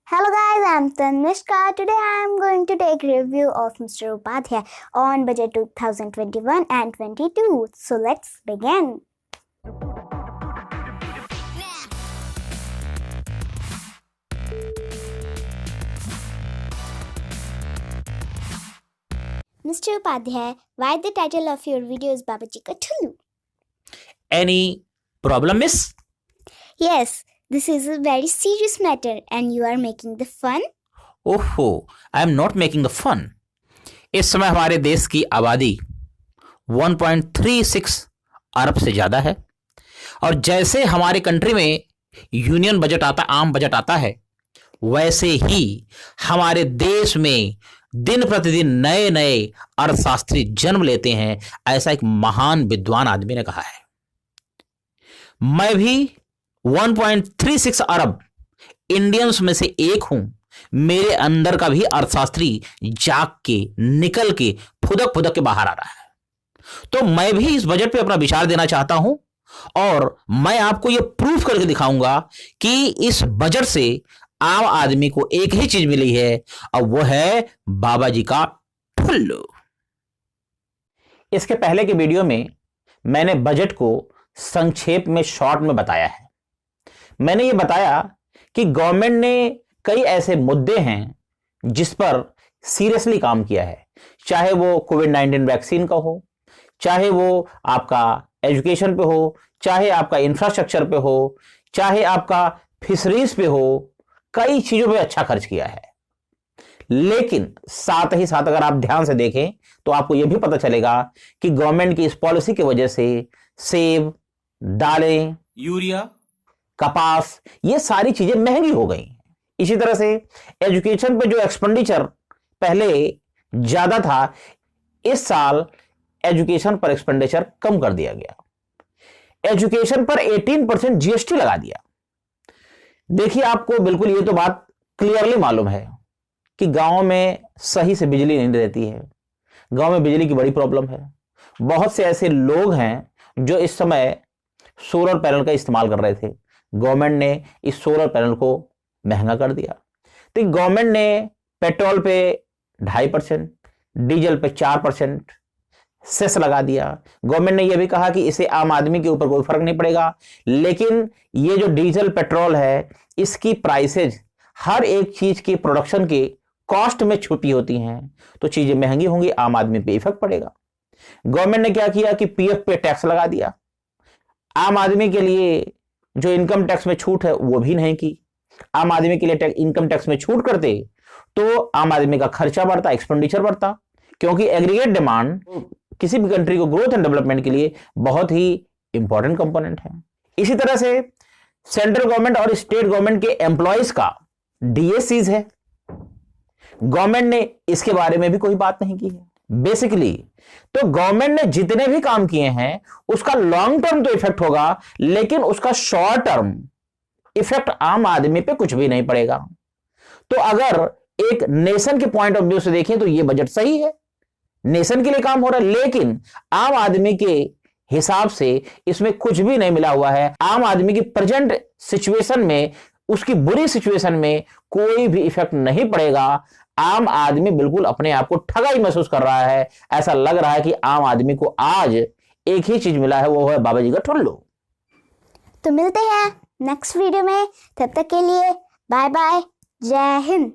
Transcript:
Hello guys, I'm Tanishka. Today I am going to take review of Mr. Upadhyay on budget 2021 and 22. So let's begin. Mr. Upadhyay, why the title of your video is Babaji Ka Tullu? Any problem, miss? Yes, this is a very serious matter and you are making the fun? ओहो, I am not making the fun. इस समय हमारे देश की आबादी 1.36 अरब से ज्यादा है और जैसे हमारे कंट्री में यूनियन बजट आता, आम बजट आता है, वैसे ही हमारे देश में दिन प्रतिदिन नए नए अर्थशास्त्री जन्म लेते हैं, ऐसा एक महान विद्वान आदमी ने कहा है। मैं भी 1.36 अरब इंडियंस में से एक हूं। मेरे अंदर का भी अर्थशास्त्री जाग के, निकल के, फुदक फुदक के बाहर आ रहा है। तो मैं भी इस बजट पे अपना विचार देना चाहता हूं और मैं आपको यह प्रूफ करके दिखाऊंगा कि इस बजट से आम आदमी को एक ही चीज मिली है और वो है बाबा जी का ठुल्लू। इसके पहले के वीडियो में मैंने बजट को संक्षेप में, शॉर्ट में बताया है। मैंने ये बताया कि गवर्नमेंट ने कई ऐसे मुद्दे हैं जिस पर सीरियसली काम किया है, चाहे वो कोविड-19 वैक्सीन का हो, चाहे वो आपका एजुकेशन पे हो, चाहे आपका इंफ्रास्ट्रक्चर पे हो, चाहे आपका फिशरीज पे हो, कई चीजों पे अच्छा खर्च किया है। लेकिन साथ ही साथ अगर आप ध्यान से देखें तो आपको यह भी पता चलेगा कि गवर्नमेंट की इस पॉलिसी की वजह से सेब, दालें, यूरिया, कपास, ये सारी चीजें महंगी हो गई। इसी तरह से एजुकेशन पे जो एक्सपेंडिचर पहले ज्यादा था, इस साल एजुकेशन पर एक्सपेंडिचर कम कर दिया गया। एजुकेशन पर 18% जीएसटी लगा दिया। देखिए, आपको बिल्कुल ये तो बात क्लियरली मालूम है कि गांव में सही से बिजली नहीं रहती है। गांव में बिजली की बड़ी प्रॉब्लम है। बहुत से ऐसे लोग हैं जो इस समय सोलर पैनल का इस्तेमाल कर रहे थे। गवर्नमेंट ने इस सोलर पैनल को महंगा कर दिया। तो गवर्नमेंट ने पेट्रोल पे 2.5%, डीजल पे 4% सेस लगा दिया। गवर्नमेंट ने यह भी कहा कि इससे आम आदमी के ऊपर कोई फर्क नहीं पड़ेगा, लेकिन ये जो डीजल पेट्रोल है, इसकी प्राइसेज हर एक चीज की प्रोडक्शन के कॉस्ट में छुपी होती हैं, तो चीजें महंगी होंगी, आम आदमी पे इफेक्ट पड़ेगा। गवर्नमेंट ने क्या किया कि पीएफ पे टैक्स लगा दिया। आम आदमी के लिए जो इनकम टैक्स में छूट है वो भी नहीं की। आम आदमी के लिए इनकम टैक्स में छूट करते तो आम आदमी का खर्चा बढ़ता, एक्सपेंडिचर बढ़ता, क्योंकि एग्रीगेट डिमांड किसी भी कंट्री को ग्रोथ एंड डेवलपमेंट के लिए बहुत ही इंपॉर्टेंट कंपोनेंट है। इसी तरह से सेंट्रल गवर्नमेंट और स्टेट गवर्नमेंट के एम्प्लॉयज का डीएसीज है। गवर्नमेंट ने इसके बारे में भी कोई बात नहीं की है। बेसिकली तो गवर्नमेंट ने जितने भी काम किए हैं उसका लॉन्ग टर्म तो इफेक्ट होगा, लेकिन उसका शॉर्ट टर्म इफेक्ट आम आदमी पे कुछ भी नहीं पड़ेगा। तो अगर एक नेशन के पॉइंट ऑफ व्यू से देखें तो यह बजट सही है, नेशन के लिए काम हो रहा है, लेकिन आम आदमी के हिसाब से इसमें कुछ भी नहीं मिला हुआ है। आम आदमी की प्रेजेंट सिचुएशन में, उसकी बुरी सिचुएशन में कोई भी इफेक्ट नहीं पड़ेगा। आम आदमी बिल्कुल अपने आप को ठगा ही महसूस कर रहा है। ऐसा लग रहा है कि आम आदमी को आज एक ही चीज मिला है, वो है बाबा जी का ठुल्लू। तो मिलते हैं नेक्स्ट वीडियो में, तब तक के लिए बाय बाय, जय हिंद।